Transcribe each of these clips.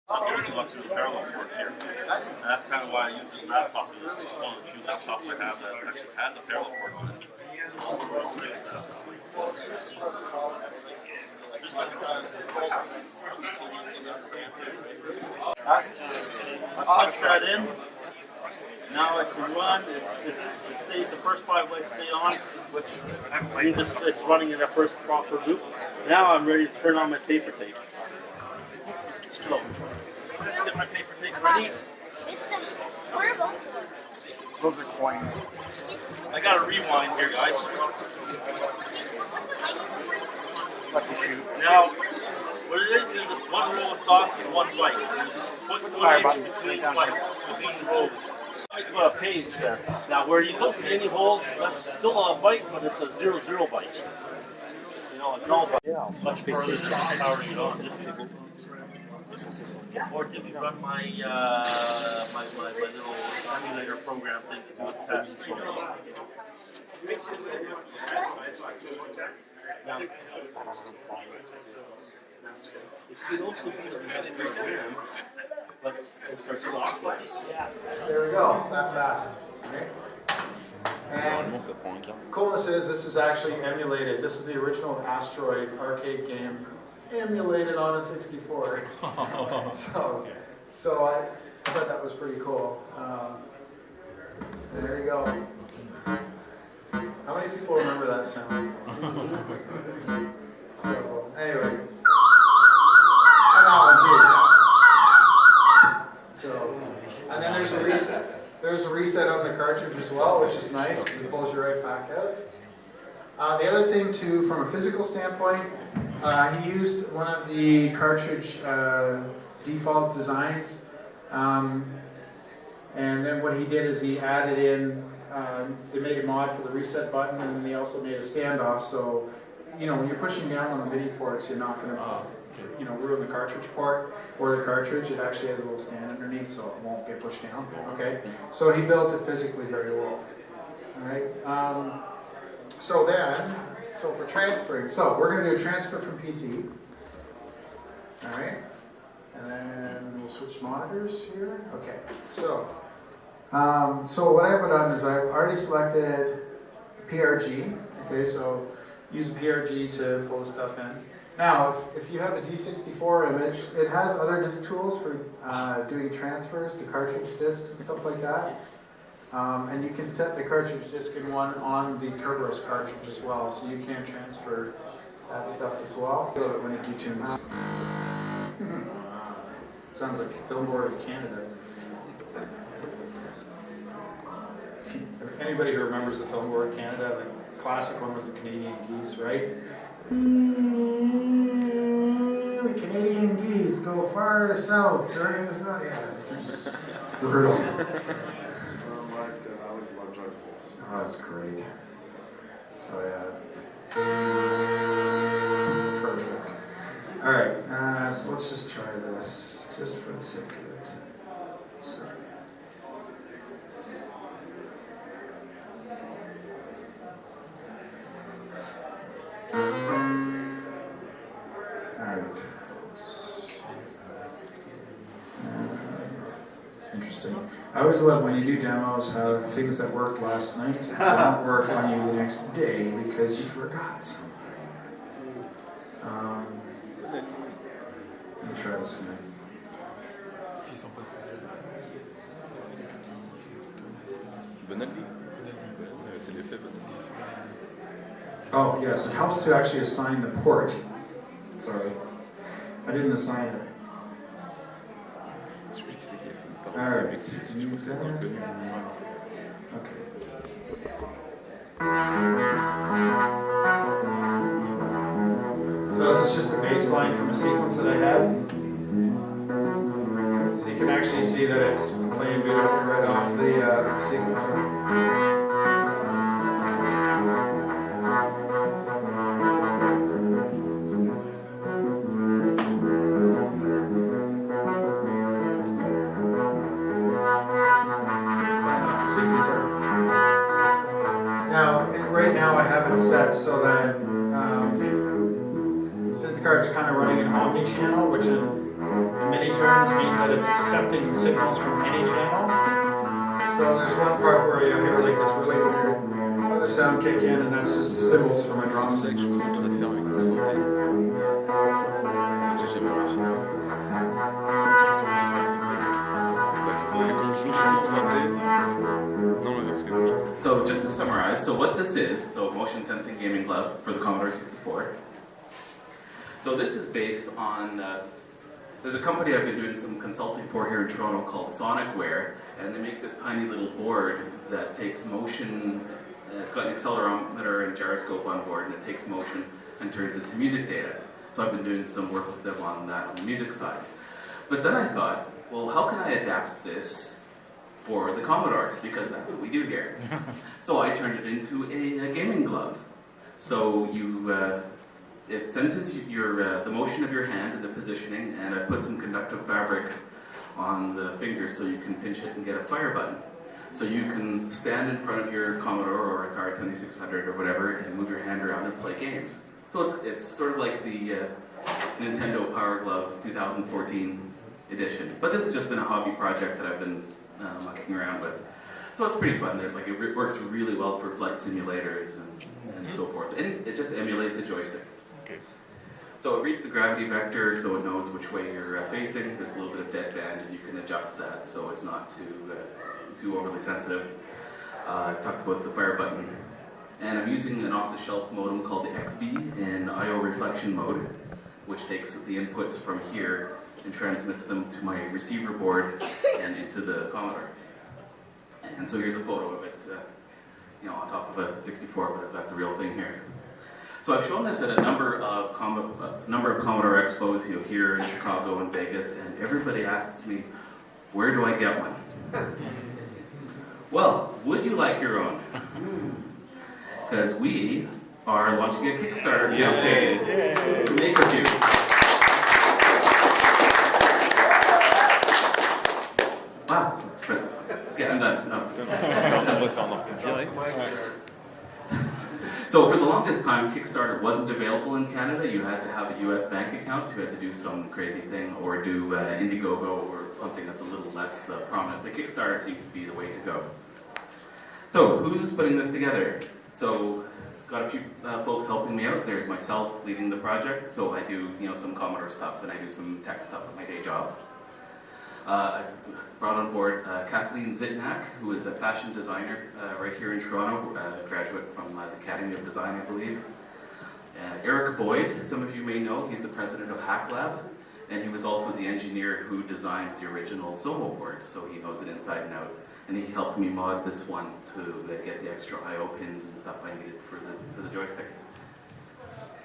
What's the parallel port here? And that's kind of why I use this laptop. This is one of the few laptops I have that actually has the parallel ports in it. I punch that in. Now I can run. It stays. The first 5 lights stay on, which it's running in that first proper loop. Now I'm ready to turn on my paper tape. So let's get my paper tape ready. Those are coins. I gotta rewind here, guys. Let's shoot. Now, what it is this one row of dots and one byte. Put 1 inch between bytes, between rows. It's got a page there. Now, where you don't see any holes, that's still a byte, but it's a 0, 0 byte. You know, a null byte. Yeah, Much further than power, you know. Or did we run my my little emulator program thing to do a test? Now, it could also be a program, but it's our software. There we go, that fast. Okay. And coolness is this is actually emulated. This is the original Asteroid arcade game emulated on a 64. so I thought that was pretty cool. There you go. How many people remember that sound? So anyway, and that one too. So, and then there's a reset. There's a reset on the cartridge as well, which is nice because it pulls you right back out. The other thing too, from a physical standpoint, he used one of the cartridge default designs, and then what he did is he added in, they made a mod for the reset button, and then he also made a standoff, so you know, when you're pushing down on the MIDI ports, you're not going to ruin the cartridge port or the cartridge. It actually has a little stand underneath, so it won't get pushed down. Okay, so he built it physically very well. All right. So for transferring, so we're going to do a transfer from PC. All right, and then we'll switch monitors here. Okay, so what I've done is I've already selected PRG. Okay, so use a PRG to pull the stuff in. Now, if you have a D64 image, it has other disk tools for doing transfers to cartridge disks and stuff like that. And you can set the cartridge disk in one on the Kerberos cartridge as well, so you can transfer that stuff as well. I love it when it detunes. Sounds like Film Board of Canada. Anybody who remembers the Film Board of Canada, the classic one was the Canadian Geese, right? The Canadian geese go far south during the sun. Yeah, brutal. Oh, that's great. So yeah, perfect. All right, so let's just try this, just for the sake of it. So. Interesting. I always love when you do demos how things that worked last night don't work on you the next day because you forgot something. Let me try this again. Oh, yes, it helps to actually assign the port. Sorry, I didn't assign it. Alright, move that. Okay. So this is just a baseline from a sequence that I had. So you can actually see that it's playing beautifully right off the sequencer. Set so that since the card's kind of running an omni-channel, which in MIDI many turns means that it's accepting signals from any channel. So there's one part where you hear like this really weird other sound kick in, and that's just the cymbals from a drum. So just to summarize, so what this is, so motion sensing gaming glove for the Commodore 64. So this is based on, there's a company I've been doing some consulting for here in Toronto called Sonicware, and they make this tiny little board that takes motion, it's got an accelerometer and gyroscope on board, and it takes motion and turns it to music data. So I've been doing some work with them on that on the music side. But then I thought, well, how can I adapt this for the Commodore? Because that's what we do here. So I turned it into a gaming glove. So it senses the motion of your hand and the positioning, and I put some conductive fabric on the finger so you can pinch it and get a fire button. So you can stand in front of your Commodore or Atari 2600 or whatever and move your hand around and play games. So it's sort of like the Nintendo Power Glove 2014 edition. But this has just been a hobby project that I've been mucking around with. So it's pretty fun. Like it works really well for flight simulators and so forth. And it just emulates a joystick. Okay. So it reads the gravity vector, so it knows which way you're facing. There's a little bit of deadband, and you can adjust that so it's not too overly sensitive. I talked about the fire button. And I'm using an off-the-shelf modem called the XB in I/O reflection mode, which takes the inputs from here and transmits them to my receiver board and into the Commodore. And so here's a photo of it, on top of a 64, but I've got the real thing here. So I've shown this at a number of Commodore expos here in Chicago and Vegas, and everybody asks me, where do I get one? Well, would you like your own? Because we are launching a Kickstarter campaign to make a few. Wow. Okay, I'm done. No. So for the longest time, Kickstarter wasn't available in Canada. You had to have a US bank account. You had to do some crazy thing or do Indiegogo or something that's a little less prominent. But Kickstarter seems to be the way to go. So who's putting this together? So got a few folks helping me out. There's myself leading the project. So I do some Commodore stuff and I do some tech stuff at my day job. I've brought on board Kathleen Zitnak, who is a fashion designer right here in Toronto, a graduate from the Academy of Design, I believe. And Eric Boyd, some of you may know, he's the president of Hack Lab, and he was also the engineer who designed the original Somo board, so he knows it inside and out. And he helped me mod this one to get the extra I/O pins and stuff I needed for the joystick.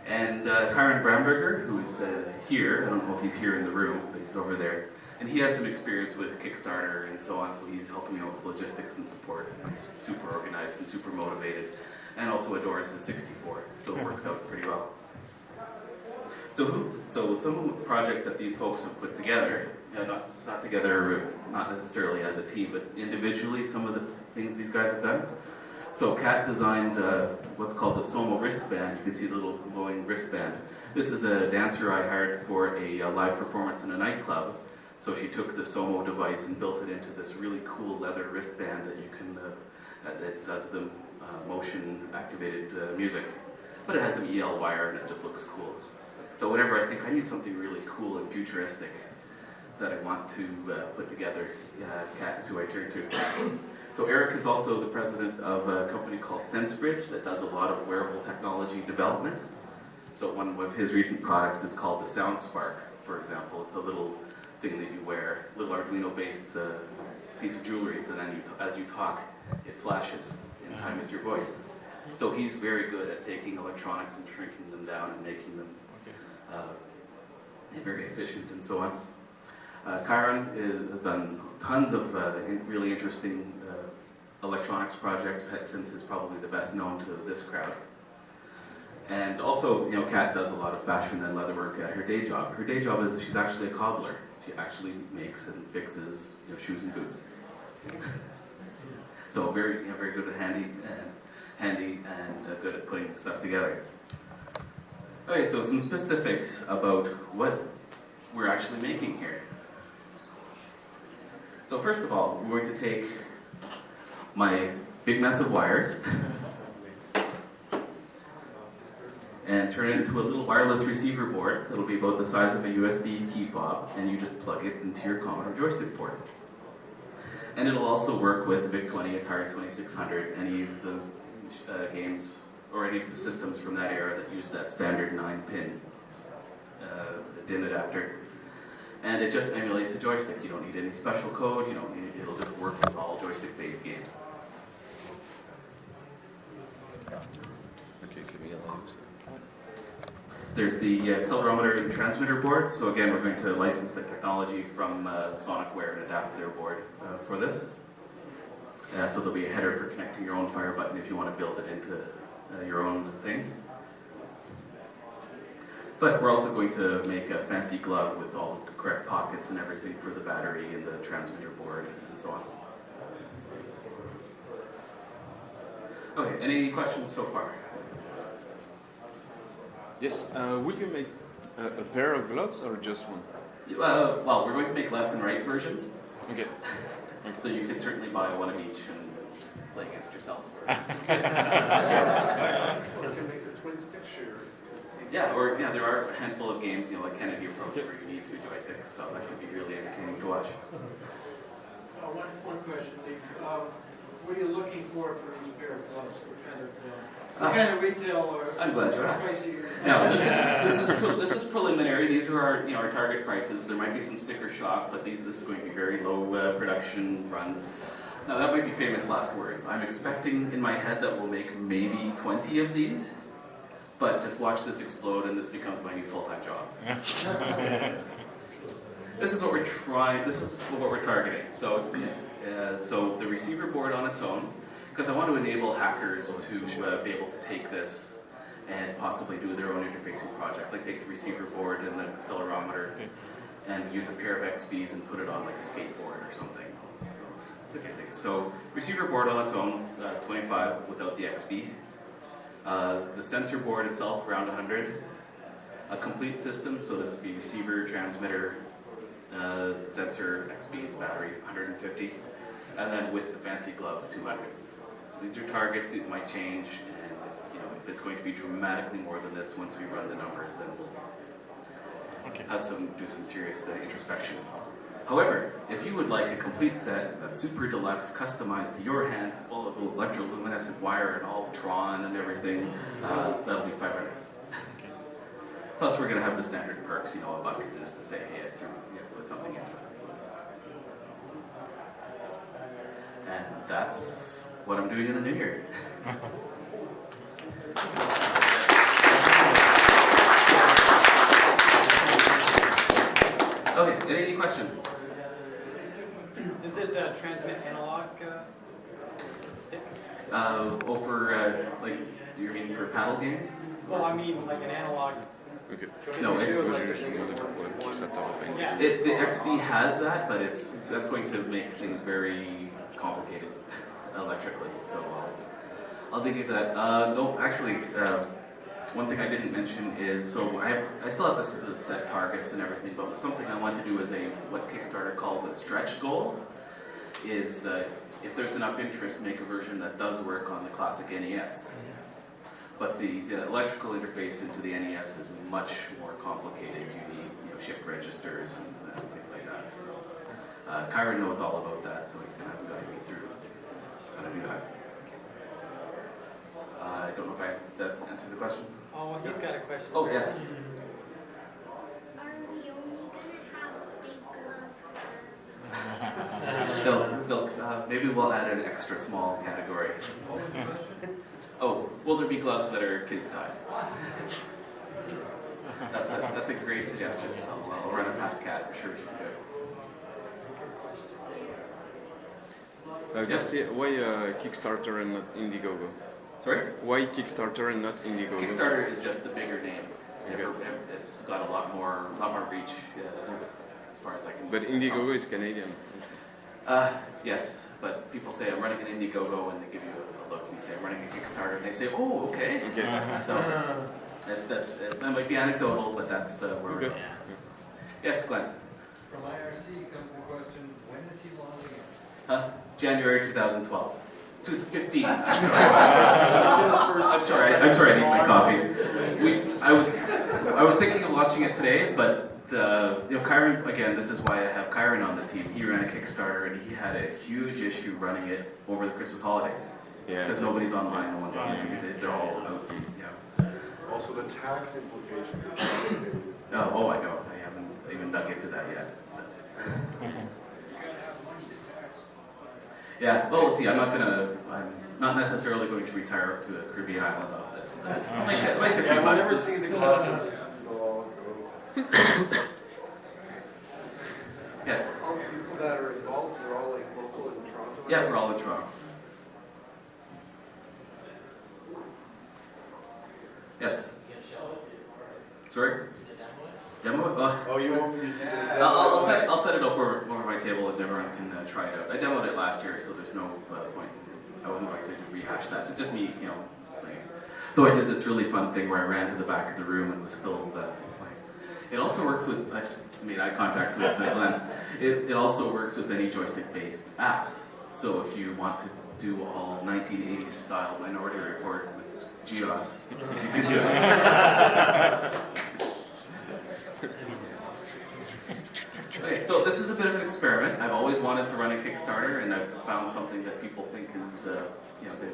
And Chiron Bramberger, who's here, I don't know if he's here in the room, but he's over there. And he has some experience with Kickstarter and so on, so he's helping me out with logistics and support. And he's super organized and super motivated, and also adores his 64, so it works out pretty well. So some of the projects that these folks have put together, not together, not necessarily as a team, but individually, some of the things these guys have done. So Kat designed what's called the Somo wristband. You can see the little glowing wristband. This is a dancer I hired for a live performance in a nightclub. So she took the Somo device and built it into this really cool leather wristband that you can, that does the motion-activated music. But it has some EL wire and it just looks cool. So whenever I think I need something really cool and futuristic that I want to put together, Kat is who I turn to. So Eric is also the president of a company called SenseBridge that does a lot of wearable technology development. So one of his recent products is called the Sound Spark, for example. It's a little thing that you wear, a little Arduino-based piece of jewelry, and then as you talk, it flashes in time with your voice. So he's very good at taking electronics and shrinking them down and making them very efficient and so on. Chiron has done tons of really interesting electronics projects. PetSynth is probably the best known to this crowd. And also, Kat does a lot of fashion and leatherwork at her day job. Her day job is she's actually a cobbler. She actually makes and fixes shoes and boots. So very good at handy and good at putting stuff together. Okay, so some specifics about what we're actually making here. So first of all, we're going to take my big mess of wires and turn it into a little wireless receiver board that'll be about the size of a USB key fob, and you just plug it into your Commodore joystick port. And it'll also work with the VIC-20, Atari 2600, any of the games or any of the systems from that era that use that standard 9-pin DIN adapter. And it just emulates a joystick. You don't need any special code. You don't need, it'll just work with all joystick-based games. There's the accelerometer and transmitter board. So again, we're going to license the technology from Sonicware and adapt their board for this. So there'll be a header for connecting your own fire button if you want to build it into your own thing. But we're also going to make a fancy glove with all the correct pockets and everything for the battery and the transmitter board and so on. Okay, any questions so far? Yes, will you make a pair of gloves or just one? Well, we're going to make left and right versions. Okay. So you can certainly buy one of each and play against yourself. Or can make a twin stick shooter. Yeah, or yeah, there are a handful of games, you know, like Kennedy Approach, where you need 2 joysticks, so that could be really entertaining to watch. One question, Leif. What are you looking for these pair of gloves? What kind of retail or I'm glad you asked. price are you? No, this is preliminary. These are our our target prices. There might be some sticker shock, but this is going to be very low production runs. Now that might be famous last words. I'm expecting in my head that we'll make maybe 20 of these, but just watch this explode and this becomes my new full-time job. This is what we're trying. This is what we're targeting. So so the receiver board on its own, because I want to enable hackers to be able to take this and possibly do their own interfacing project, like take the receiver board and the accelerometer and use a pair of XBs and put it on like a skateboard or something. So receiver board on its own, 25 without the XB. The sensor board itself, around 100. A complete system, so this would be receiver, transmitter, sensor, XBs, battery, 150. And then with the fancy glove, 200. So these are targets, these might change, and if it's going to be dramatically more than this once we run the numbers, then we'll do some serious introspection. However, if you would like a complete set that's super deluxe, customized to your hand, full of electroluminescent wire and all Tron and everything, that'll be 500. Plus, we're going to have the standard perks, a bucket just to say, hey, put something into it. And that's what I'm doing in the new year. Okay, any questions? Does it transmit analog stick? Do you mean for paddle games? Well, I mean like an analog. Okay. No, it's The XB has that, but that's going to make things very complicated electrically. So I'll dig into that. No, actually, one thing I didn't mention is I still have to set targets and everything, but something I want to do is what Kickstarter calls a stretch goal. Is if there's enough interest, make a version that does work on the classic NES. But the electrical interface into the NES is much more complicated. You need shift registers and things like that. So Chiron knows all about that, so he's going to have to guide me through how to do that. I don't know if that answered the question. Oh, well, he's got a question. Oh, yes. Are we only going to have big gloves? Maybe we'll add an extra small category. Oh, will there be gloves that are kid-sized? That's a great suggestion. I'll run it past Kat. I'm sure she can do it. Just why Kickstarter and not Indiegogo? Sorry? Why Kickstarter and not Indiegogo? Kickstarter is just the bigger name. It's got a lot more reach as far as I can. But Indiegogo is Canadian. Yes, but people say I'm running an Indiegogo and they give you a look and you say I'm running a Kickstarter and they say, oh, okay. So that might be anecdotal, but that's where we're going. Yes, Glenn. From IRC comes the question, when is he launching January 2012. 2015. I'm sorry. I'm sorry. I need my coffee. I was thinking of launching it today, but Chiron, again, this is why I have Chiron on the team. He ran a Kickstarter and he had a huge issue running it over the Christmas holidays. Yeah. Because nobody's online, no one's on. They're all out. Yeah. Also, the tax implications. Oh, I know. I haven't even dug into that yet. Yeah, well, we'll see. I'm not necessarily going to retire to a Caribbean island off this. But like a few I've bucks. never seen the glove. Yes. All the people that are involved, they're all like local in Toronto? Yeah, we're all in Toronto. Yes. Sorry? Demo it? Oh, you won't use it? I'll set it up over my table and everyone can try it out. I demoed it last year, so there's no point. I wasn't going to rehash that. It's just me, playing. Though I did this really fun thing where I ran to the back of the room and was still playing. It also works with, I just made eye contact with Glenn. It also works with any joystick-based apps. So if you want to do all 1980s style Minority Report with GEOS, you can do it. Okay, so this is a bit of an experiment. I've always wanted to run a Kickstarter, and I've found something that people think is,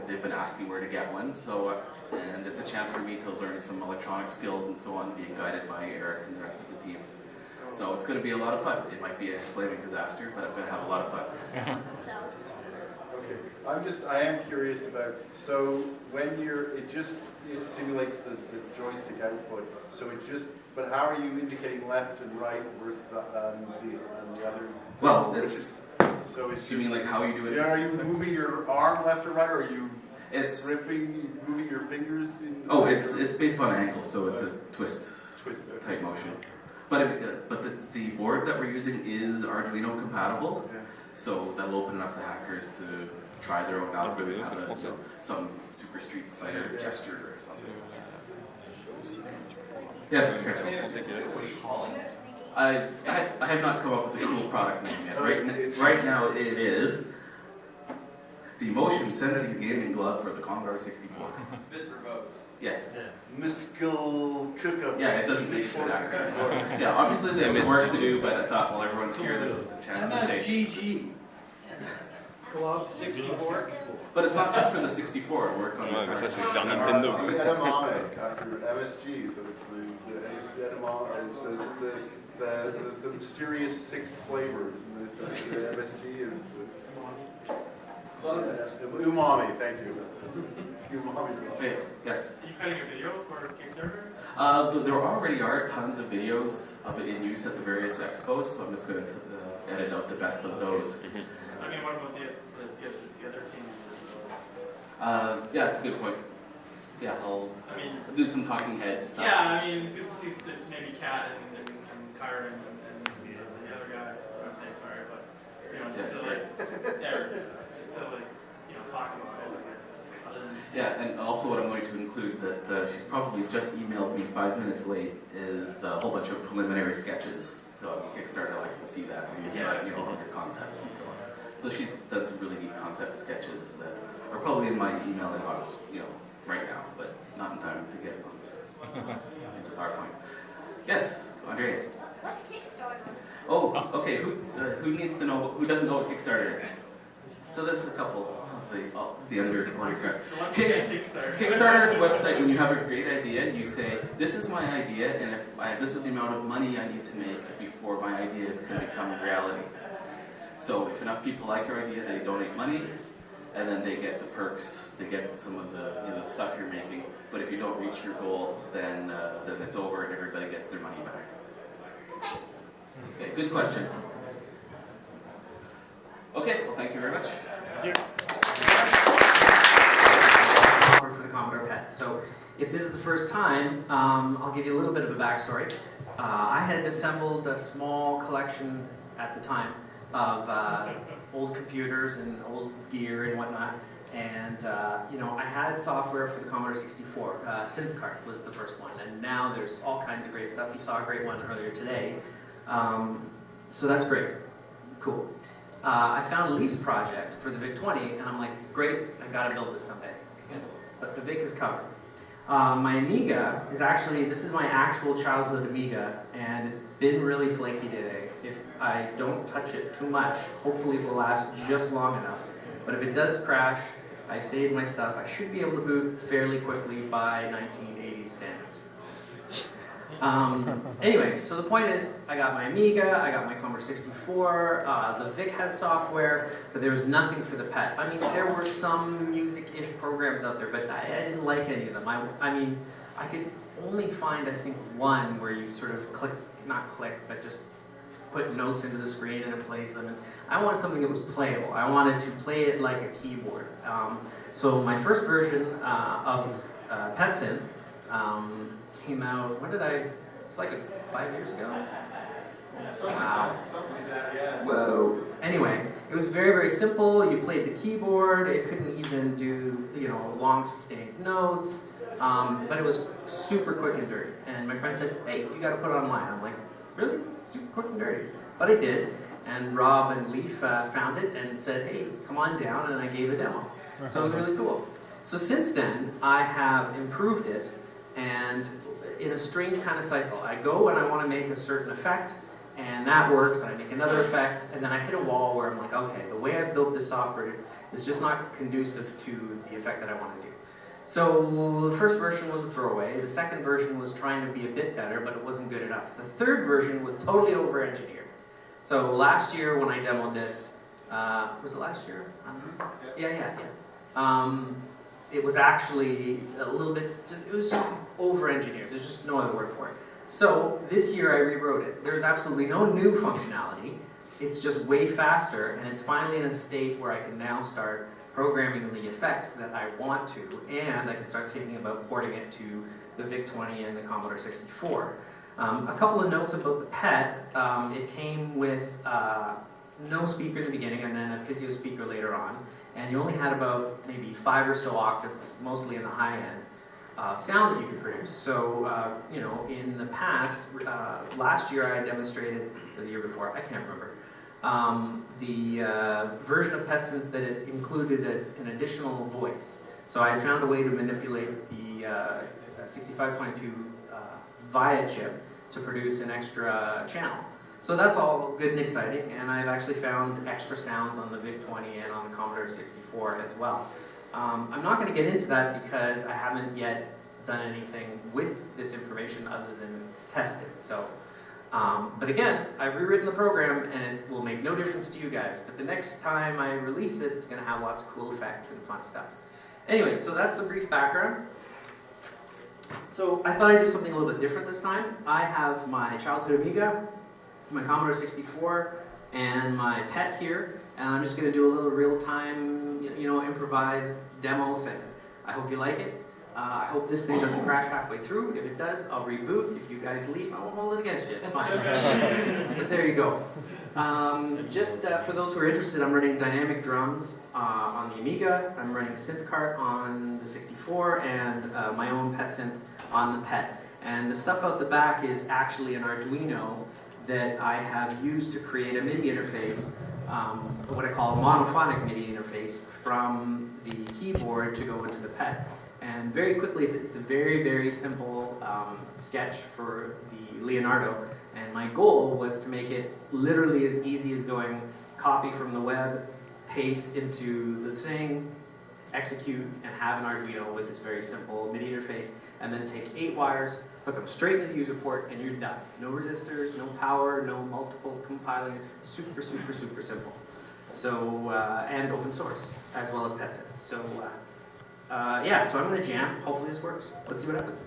they've been asking where to get one. So, and it's a chance for me to learn some electronic skills and so on, being guided by Eric and the rest of the team. So it's going to be a lot of fun. It might be a flaming disaster, but I'm going to have a lot of fun. Okay, I am curious about, so when it simulates the joystick output, so but how are you indicating left and right versus the other? Well, so it's do you mean like how you do it? Yeah, are you moving your arm left or right, or are you moving your fingers? It's based on ankle, so it's a twist type motion. But the board that we're using is Arduino compatible, so that'll open it up to hackers to try their own algorithm, have some Super Street Fighter gesture or something. Yes. What are you calling it? I have not come up with a cool product name yet. Right now it is the motion sensing gaming glove for the Commodore 64. Spit verbose. Yes. Miskil Cookup. Yeah, it doesn't make good acronym. Yeah, obviously there's some work to do, but I thought while everyone's here, this is the chance to say. MSGG. Glove 64. But it's not just for the 64. Work on the ça c'est target. sur Nintendo. Edamame after MSG, so it's the mysterious sixth flavors, and the MSG is the umami. Thank you. Umami. Okay, yes. Are you cutting a video for Kickstarter? There already are tons of videos of it in use at the various expos, so I'm just going to edit out the best of those. I mean, what about the other team? Yeah, it's a good point. Yeah, I'll do some talking head stuff. Yeah, I mean, it's good to see that maybe Kat and Chiron and the other guy, I'm saying sorry, but, talking about it, I guess. Other than Yeah, and also what I'm going to include that she's probably just emailed me 5 minutes late is a whole bunch of preliminary sketches. So Kickstarter likes to see that, your concepts and so on. So she's done some really neat concept sketches that are probably in my email inbox, right now, but not in time to get those into PowerPoint. Yes, Andreas. What's Kickstarter? Oh, okay. Who needs to know? Who doesn't know what Kickstarter is? So there's a couple of the under 40 crowd. Kickstarter is a website when you have a great idea and you say, this is my idea, and this is the amount of money I need to make before my idea can become reality. So if enough people like your idea, they donate money, and then they get the perks, they get some of the stuff you're making. But if you don't reach your goal, then it's over and everybody gets their money back. Okay, good question. Okay, well, thank you very much. For the Commodore PET. So if this is the first time, I'll give you a little bit of a backstory. I had assembled a small collection at the time of old computers and old gear and whatnot. And I had software for the Commodore 64. SynthCart was the first one, and now there's all kinds of great stuff. You saw a great one earlier today. So that's great. Cool. I found Leif's project for the VIC-20, and I'm like, great, I gotta build this someday. But the VIC is covered. My Amiga is actually, this is my actual childhood Amiga, and it's been really flaky today. If I don't touch it too much, hopefully it will last just long enough. But if it does crash, I've saved my stuff. I should be able to boot fairly quickly by 1980s standards. Anyway, so the point is, I got my Amiga, I got my Commodore 64, the VIC has software, but there was nothing for the PET. I mean, there were some music-ish programs out there, but I didn't like any of them. I mean, I could only find, I think, one where you sort of click, not click, but just put notes into the screen and it plays them. And I wanted something that was playable. I wanted to play it like a keyboard. So my first version of PetSynth came out, when did it's like 5 years ago? Wow. Something like that, yeah. Whoa. Anyway, it was very, very simple. You played the keyboard. It couldn't even do, long sustained notes. But it was super quick and dirty. And my friend said, hey, you got to put it online. I'm like, really? Super quick and dirty. But I did. And Rob and Leif found it and said, hey, come on down. And I gave a demo. So it was really cool. So since then, I have improved it. And in a strange kind of cycle, I go and I want to make a certain effect, and that works, and I make another effect, and then I hit a wall where I'm like, okay, the way I built this software is just not conducive to the effect that I want to do. So the first version was a throwaway, the second version was trying to be a bit better, but it wasn't good enough. The third version was totally over-engineered. So last year when I demoed this, was it last year? Yeah. It was actually a little bit, it was just over-engineered. There's just no other word for it. So this year I rewrote it. There's absolutely no new functionality. It's just way faster, and it's finally in a state where I can now start programming the effects that I want to, and I can start thinking about porting it to the VIC-20 and the Commodore 64. A couple of notes about the PET. It came with no speaker in the beginning, and then a Pizio speaker later on. And you only had about maybe 5 or so octaves, mostly in the high end, sound that you could produce. So, in the past, last year I demonstrated, or the year before, I can't remember, the version of PetSynth that it included an additional voice. So I found a way to manipulate the 6522 VIA chip to produce an extra channel. So that's all good and exciting, and I've actually found extra sounds on the VIC-20 and on the Commodore 64 as well. I'm not going to get into that because I haven't yet done anything with this information other than test it. So, but again, I've rewritten the program and it will make no difference to you guys. But the next time I release it, it's going to have lots of cool effects and fun stuff. Anyway, so that's the brief background. So I thought I'd do something a little bit different this time. I have my childhood Amiga, my Commodore 64, and my PET here, and I'm just going to do a little real-time, improvised demo thing. I hope you like it. I hope this thing doesn't crash halfway through. If it does, I'll reboot. If you guys leave, I won't hold it against you. It's fine. But there you go. Just for those who are interested, I'm running dynamic drums on the Amiga. I'm running SynthCart on the 64, and my own PetSynth on the PET. And the stuff out the back is actually an Arduino that I have used to create a MIDI interface, what I call a monophonic MIDI interface from the keyboard to go into the PET. And very quickly, it's a very, very simple sketch for the Leonardo. And my goal was to make it literally as easy as going copy from the web, paste into the thing, execute, and have an Arduino with this very simple MIDI interface, and then take 8 wires, hook them straight into the user port, and you're done. No resistors, no power, no multiple compiling. Super, super, super simple. So, and open source, as well as PetSynth. So, yeah, so I'm going to jam. Hopefully this works. Let's see what happens.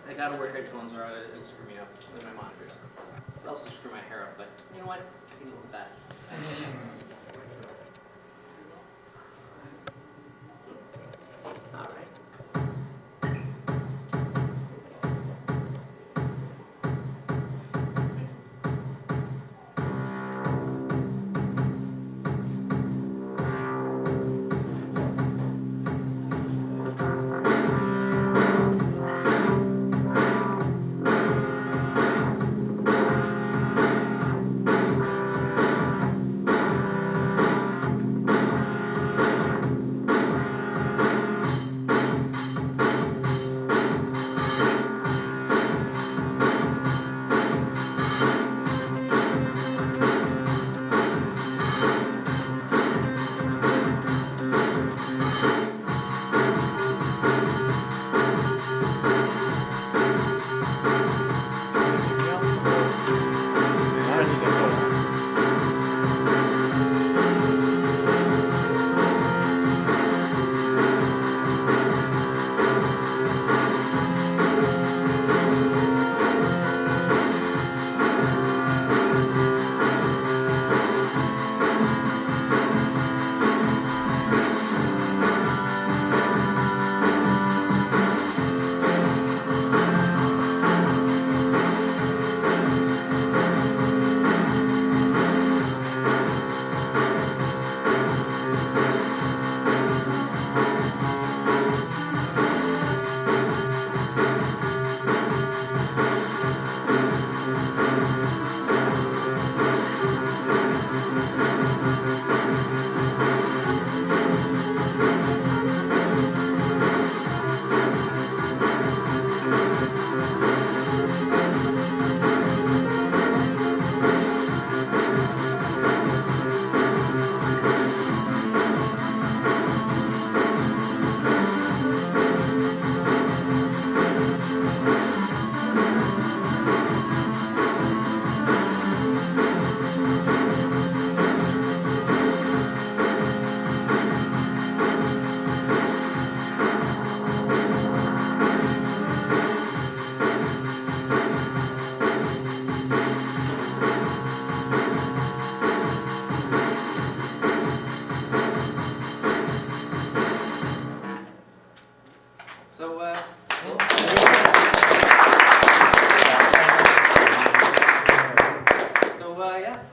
I gotta wear headphones or it'll screw me up with my monitors. It'll also screw my hair up, but you know what? I can deal with that. All right.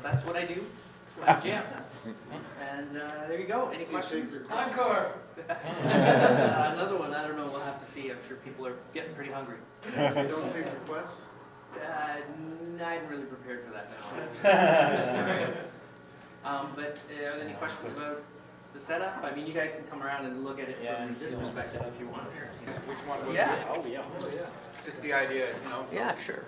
that's what I do. That's what I jam. And there you go. Any questions? Encore. Another one. I don't know. We'll have to see. I'm sure people are getting pretty hungry. You don't take requests? I'm really prepared for that now. Sorry. But are there any questions about the setup? I mean, you guys can come around and look at it from this perspective if you want. Which one would Yeah. be? Oh, yeah. Just the idea, Yeah, sure.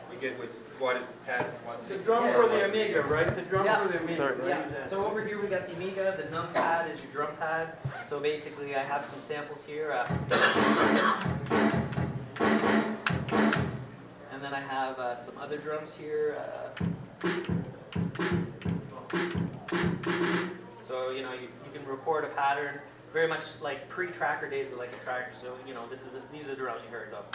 we get what is pad, what's The drum for the Amiga, right? The drum Yeah. for the Amiga, right? Yeah, so over here we got the Amiga, the num pad is your drum pad. So basically I have some samples here. And then I have some other drums here. So, you know, you can record a pattern, very much like pre-tracker days with like a tracker. So, you know, these are the drums you heard though.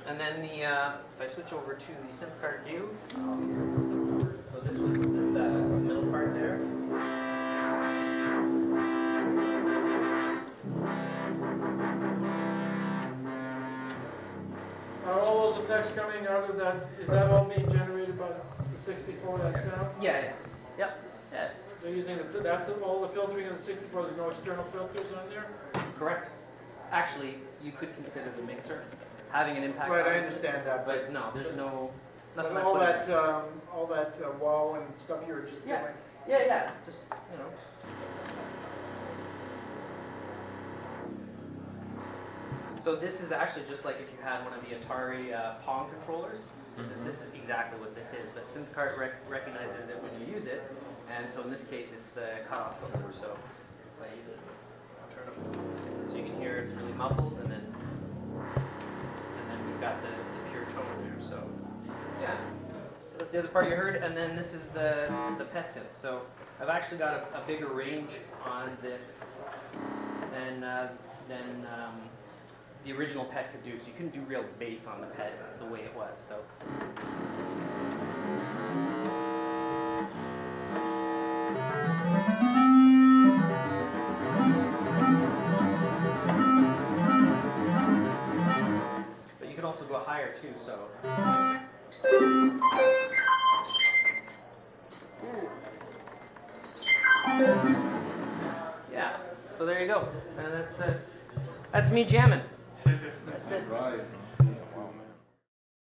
And then if I switch over to the synth card view, so this was the middle part there. Are all those effects coming out of that, is that all being generated by the 64, that sound? Yeah. Yeah. They're using that's all the filtering on the 64, there's no external filters on there? Correct. Actually, you could consider the mixer having an impact Right, on I it, understand that. but no, there's nothing. But I all put in that, there. all that wow and stuff you were just doing? Yeah, just, you know. So this is actually just like if you had one of the Atari Pong controllers. This is exactly what this is, but SynthCart recognizes it when you use it, and so in this case it's the cutoff filter. So if I even turn up, so you can hear it's really muffled, and then we've got the pure tone there. So yeah, so that's the other part you heard, and then this is the pet synth. So I've actually got a bigger range on this than the original PET could do, so you couldn't do real bass on the PET the way it was. So. But you can also go higher too, so. Yeah, so there you go. And that's me jamming. That's it. Right.